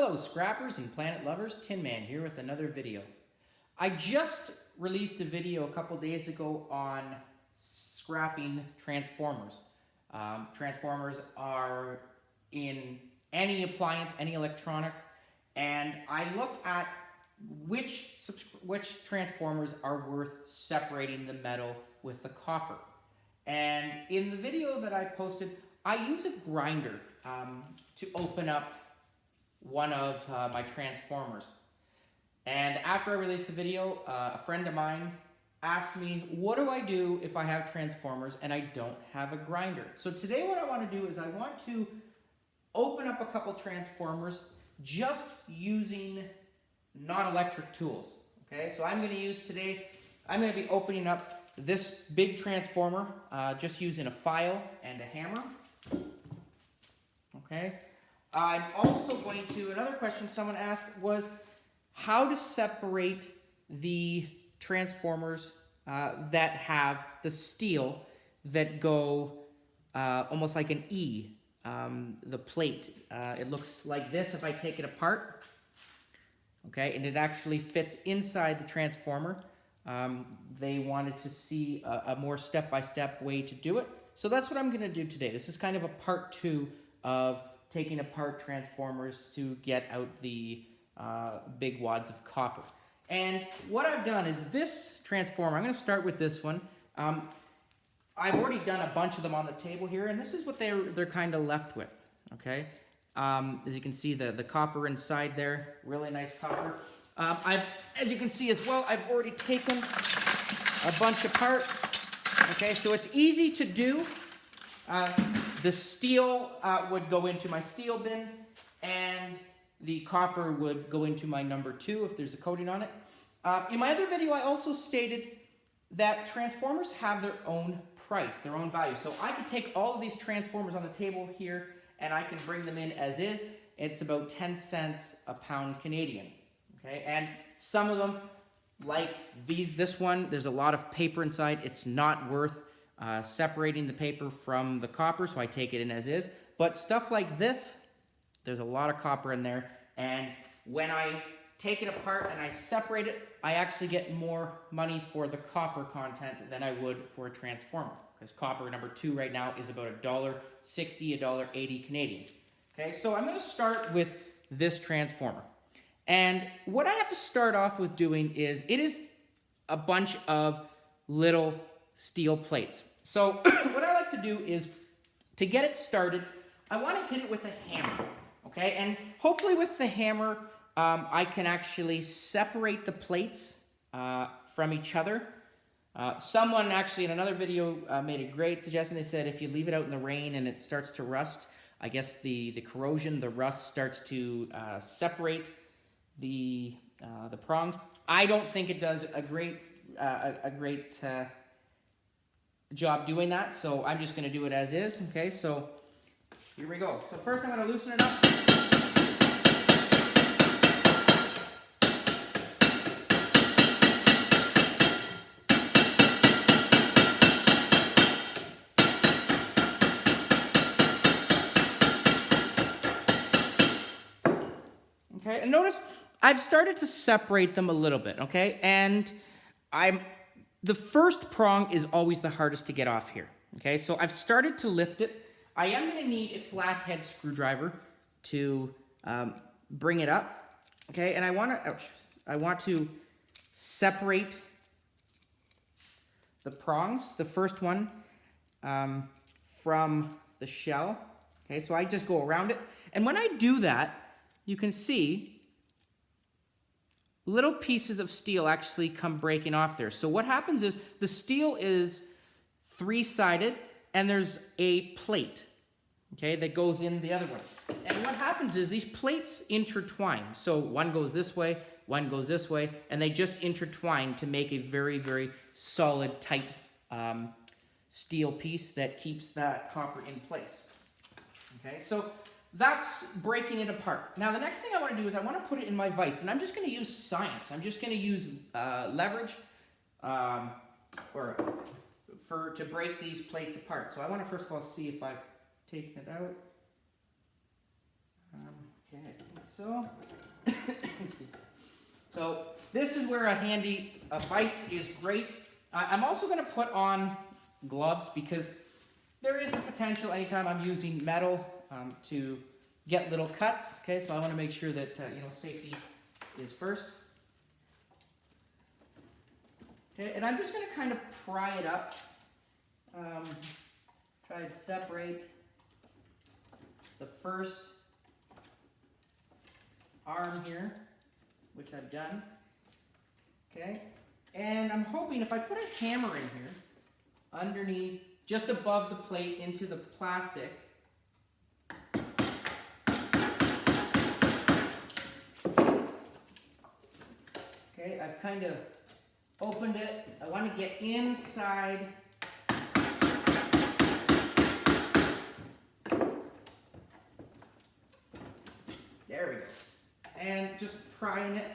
Hello scrappers and planet lovers, Tin Man here with another video. I just released a video a couple days ago on scrapping transformers. Transformers are in any appliance, any electronic, and I look at which transformers are worth separating the metal with the copper. And in the video that I posted, I use a grinder to open up one of my transformers. And after I released the video, a friend of mine asked me, what do I do if I have transformers and I don't have a grinder? So today what I want to do is I want to open up a couple transformers just using non-electric tools. Okay, so I'm going to use today, I'm going to be opening up this big transformer just using a file and a hammer. Okay. I'm also going to, another question someone asked was how to separate the transformers that have the steel that go almost like an E, the plate. It looks like this if I take it apart. Okay, and it actually fits inside the transformer. They wanted to see a more step-by-step way to do it. So that's what I'm going to do today. This is kind of a part 2 of taking apart transformers to get out the big wads of copper. And what I've done is this transformer, I'm going to start with this one. I've already done a bunch of them on the table here, and this is what they're kind of left with, okay? As you can see, the copper inside there, really nice copper. As you can see as well, I've already taken a bunch apart, okay? So it's easy to do. The steel would go into my steel bin, and the copper would go into my number 2 if there's a coating on it. In my other video, I also stated that transformers have their own price, their own value. So I could take all of these transformers on the table here, and I can bring them in as is. It's about 10 cents a pound Canadian. Okay, and some of them, like this one, there's a lot of paper inside. It's not worth separating the paper from the copper, so I take it in as is. But stuff like this, there's a lot of copper in there, and when I take it apart and I separate it, I actually get more money for the copper content than I would for a transformer, because copper number 2 right now is about $1.60, $1.80 Canadian. Okay, so I'm going to start with this transformer. And what I have to start off with doing is, it is a bunch of little steel plates. So what I like to do is, to get it started, I want to hit it with a hammer, okay? And hopefully with the hammer, I can actually separate the plates from each other. Someone actually in another video made a great suggestion. They said if you leave it out in the rain and it starts to rust, I guess the corrosion, the rust starts to separate the prongs. I don't think it does a great job doing that, so I'm just going to do it as is. Okay, so here we go. So first I'm going to loosen it up. Okay, and notice I've started to separate them a little bit, okay? And the first prong is always the hardest to get off here, okay? So I've started to lift it. I am going to need a flathead screwdriver to bring it up, okay? And I want to separate the prongs, the first one from the shell, okay? So I just go around it. And when I do that, you can see little pieces of steel actually come breaking off there. So what happens is the steel is 3-sided and there's a plate, okay, that goes in the other one. And what happens is these plates intertwine. So one goes this way, one goes this way, and they just intertwine to make a very, very solid, tight steel piece that keeps that copper in place. Okay, so that's breaking it apart. Now the next thing I want to do is I want to put it in my vise, and I'm just going to use science. I'm just going to use leverage to break these plates apart. So I want to first of all see if I've taken it out. Okay, let's so. So this is where a handy vise is great. I'm also going to put on gloves because there is the potential anytime I'm using metal to get little cuts. Okay, so I want to make sure that safety is first. Okay, and I'm just going to kind of pry it up. Try to separate the first arm here, which I've done. Okay, and I'm hoping if I put a hammer in here underneath, just above the plate into the plastic, okay, I've kind of opened it. I want to get inside. There we go. And just prying it.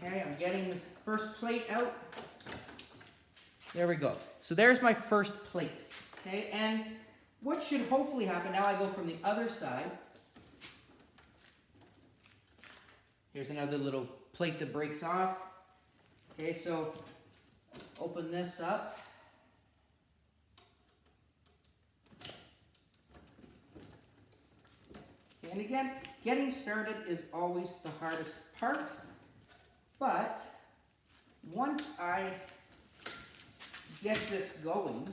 Okay, I'm getting the first plate out. There we go. So there's my first plate. Okay, and what should hopefully happen, now I go from the other side. Here's another little plate that breaks off. Okay, so open this up. Okay, and again, getting started is always the hardest part, but once I get this going,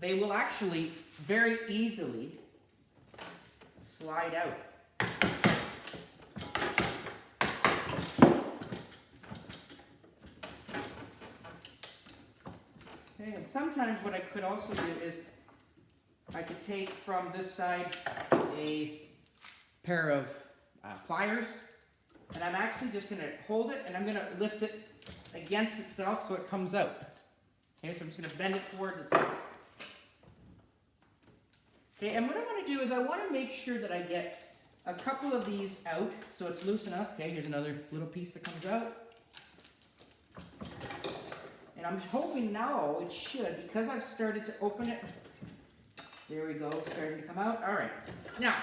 they will actually very easily slide out. Okay, and sometimes what I could also do is I could take from this side a pair of pliers, and I'm actually just going to hold it and I'm going to lift it against itself so it comes out. Okay, so I'm just going to bend it towards itself. Okay, and what I want to do is I want to make sure that I get a couple of these out so it's loose enough. Okay, here's another little piece that comes out. And I'm hoping now it should, because I've started to open it. There we go, starting to come out. All right, now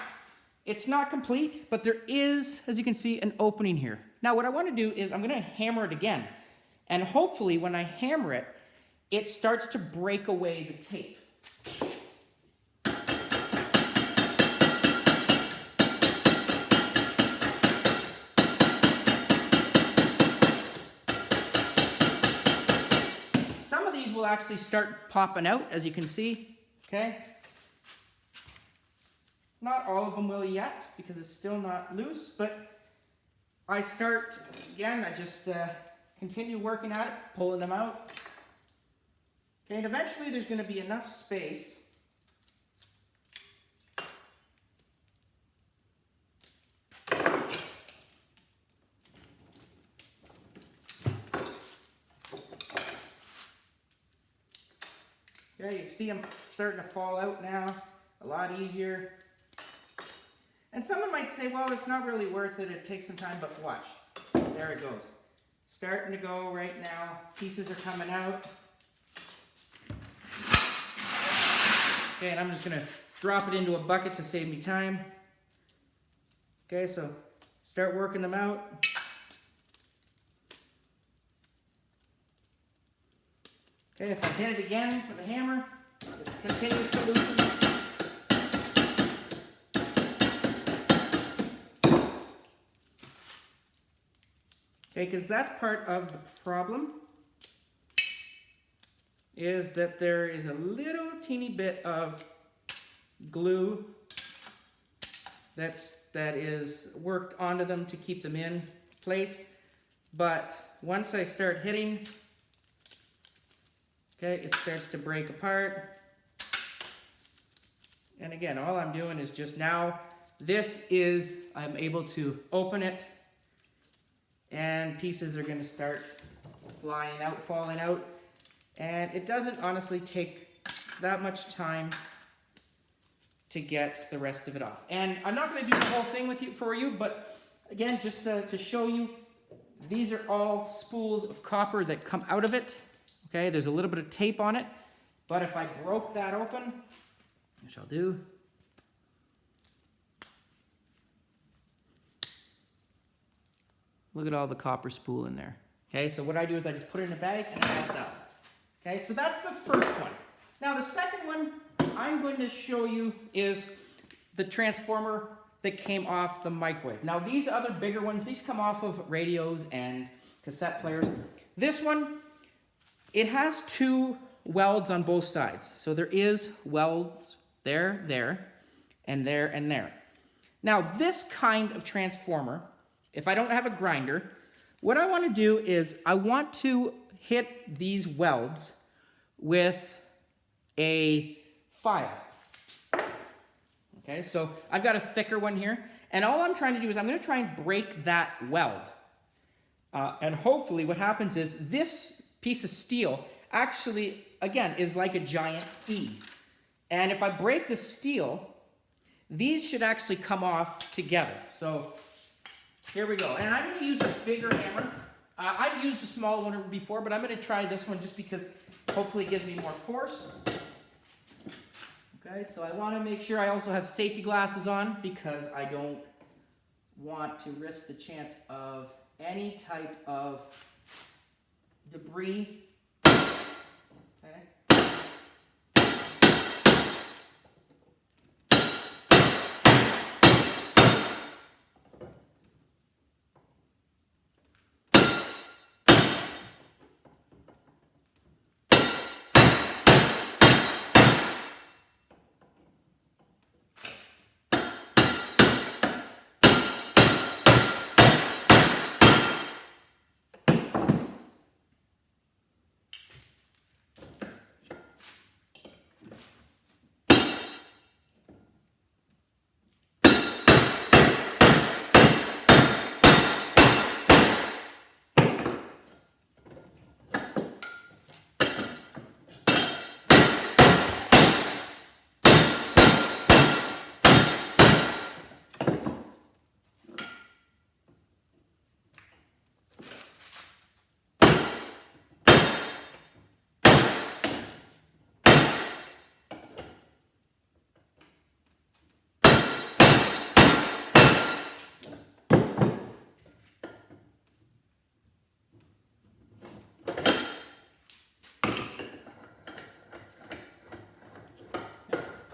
it's not complete, but there is, as you can see, an opening here. Now what I want to do is I'm going to hammer it again. And hopefully when I hammer it, it starts to break away the tape. Some of these will actually start popping out, as you can see, okay? Not all of them will yet, because it's still not loose, but I start, again, I just continue working at it, pulling them out. Okay, and eventually there's going to be enough space okay, you see them starting to fall out now, a lot easier. And someone might say, well, it's not really worth it, it takes some time, but watch. There it goes. Starting to go right now. Pieces are coming out. Okay, and I'm just going to drop it into a bucket to save me time. Okay, so start working them out. Okay, if I hit it again with a hammer, it continues to loosen. Okay, because that's part of the problem, is that there is a little teeny bit of glue that is worked onto them to keep them in place. But once I start hitting, okay, it starts to break apart. And again, all I'm doing is just now, I'm able to open it, and pieces are going to start flying out, falling out. And it doesn't honestly take that much time to get the rest of it off. And I'm not going to do the whole thing for you, but again, just to show you, these are all spools of copper that come out of it. Okay, there's a little bit of tape on it, but if I broke that open, which I'll do, Look at all the copper spool in there. Okay, so what I do is I just put it in a bag and it falls out. Okay, so that's the first one. Now the second one I'm going to show you is the transformer that came off the microwave. Now these other bigger ones, these come off of radios and cassette players. This one, it has two welds on both sides. So there is welds there, there, and there, and there. Now this kind of transformer, if I don't have a grinder, what I want to do is I want to hit these welds with a file. Okay, so I've got a thicker one here, and all I'm trying to do is I'm going to try and break that weld. And hopefully what happens is this piece of steel actually, again, is like a giant E. And if I break the steel, these should actually come off together. So here we go. And I'm going to use a bigger hammer. I've used a small one before, but I'm going to try this one just because hopefully it gives me more force. Okay, so I want to make sure I also have safety glasses on because I don't want to risk the chance of any type of debris. Okay.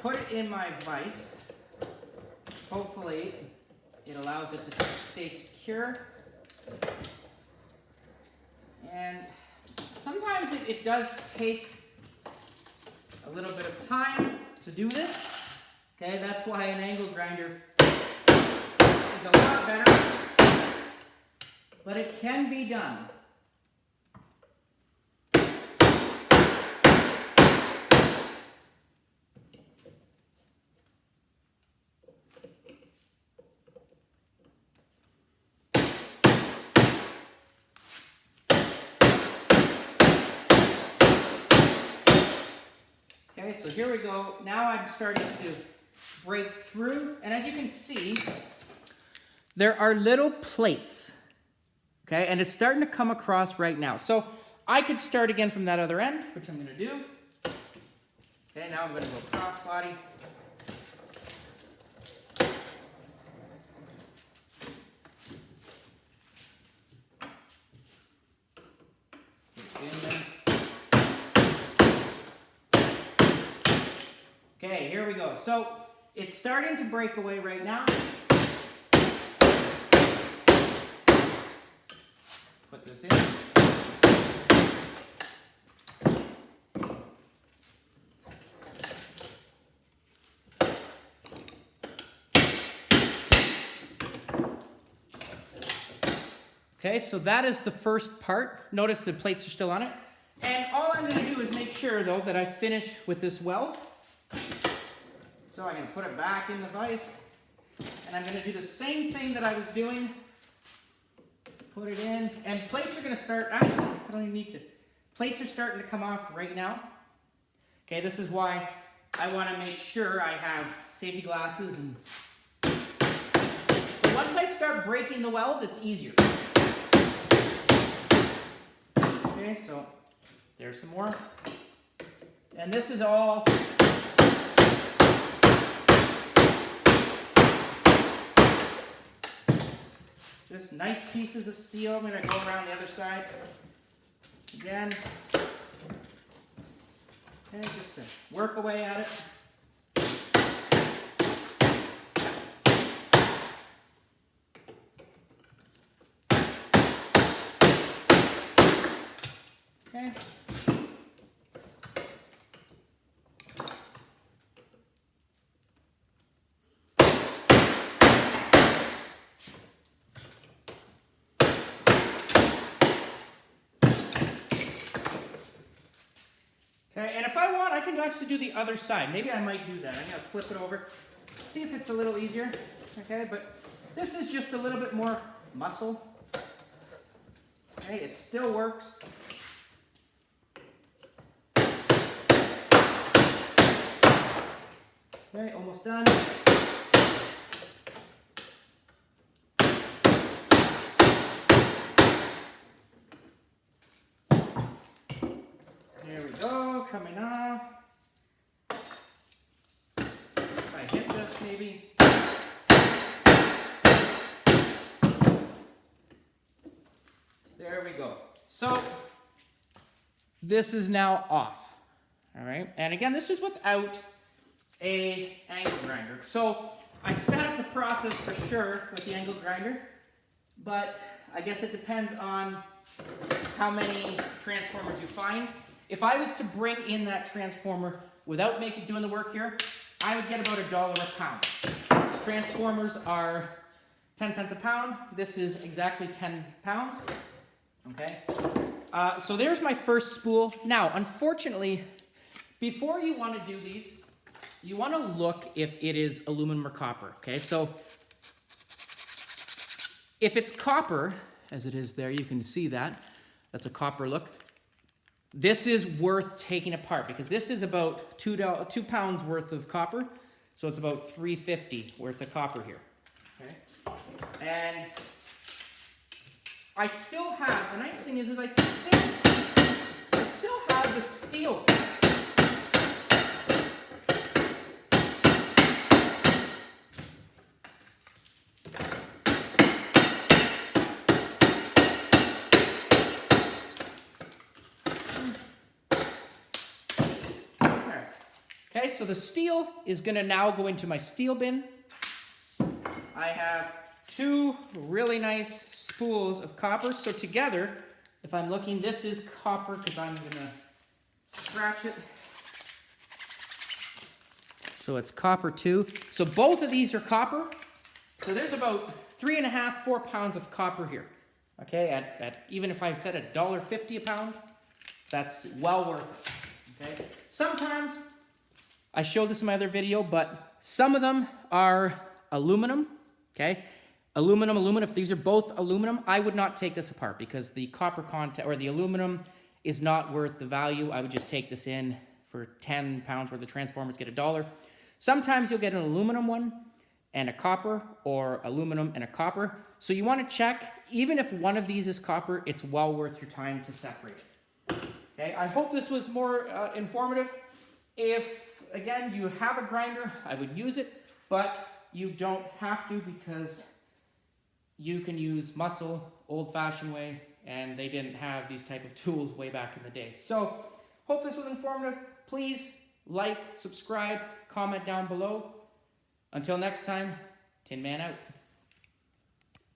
Put it in my vise. Hopefully it allows it to stay secure. And sometimes it does take a little bit of time to do this. Okay, that's why an angle grinder is a lot better, but it can be done. Okay, so here we go. Now I'm starting to break through, and as you can see, there are little plates, okay, and it's starting to come across right now. So I could start again from that other end, which I'm going to do. Okay, now I'm going to go crossbody. Okay, here we go. So it's starting to break away right now. Put this in. Okay, so that is the first part. Notice the plates are still on it. And all I'm going to do is make sure, though, that I finish with this weld. So I'm going to put it back in the vise, and I'm going to do the same thing that I was doing. Put it in, and plates are going to start, actually, I don't even need to. Plates are starting to come off right now. Okay, this is why I want to make sure I have safety glasses. And but once I start breaking the weld, it's easier. Okay, so there's some more. And this is all Just nice pieces of steel. I'm going to go around the other side again. And just to work away at it. Okay. Okay, and if I want, I can actually do the other side. Maybe I might do that. I'm going to flip it over, see if it's a little easier. Okay, but this is just a little bit more muscle. Okay, it still works. Okay, almost done. There we go, coming off. If I hit this maybe. There we go. So this is now off. All right, and again, this is without a angle grinder. So I sped up the process for sure with the angle grinder, but I guess it depends on how many transformers you find. If I was to bring in that transformer without doing the work here, I would get about $1 a pound. Transformers are 10 cents a pound. This is exactly 10 pounds. Okay. So there's my first spool. Now, unfortunately, before you want to do these, you want to look if it is aluminum or copper. Okay. So if it's copper, as it is there, you can see that. That's a copper look. This is worth taking apart because this is about 2 pounds worth of copper. So it's about $3.50 worth of copper here. Okay. And I still have, the nice thing is I still have the steel. Okay, so the steel is going to now go into my steel bin. I have 2 really nice spools of copper. So together, if I'm looking, this is copper because I'm going to scratch it. So it's copper too. So both of these are copper. So there's about 3.5, 4 pounds of copper here. Okay, at even if I said $1.50 a pound, that's well worth it. Okay, sometimes I showed this in my other video, but some of them are aluminum, okay? Aluminum, if these are both aluminum, I would not take this apart because the copper content, or the aluminum is not worth the value. I would just take this in for 10 pounds worth of transformers, get $1. Sometimes you'll get an aluminum one and a copper, or aluminum and a copper. So you want to check, even if one of these is copper, it's well worth your time to separate it. Okay, I hope this was more informative. If again, you have a grinder, I would use it, but you don't have to because you can use muscle, old-fashioned way, and they didn't have these type of tools way back in the day. So, hope this was informative. Please like, subscribe, comment down below. Until next time, Tin Man out.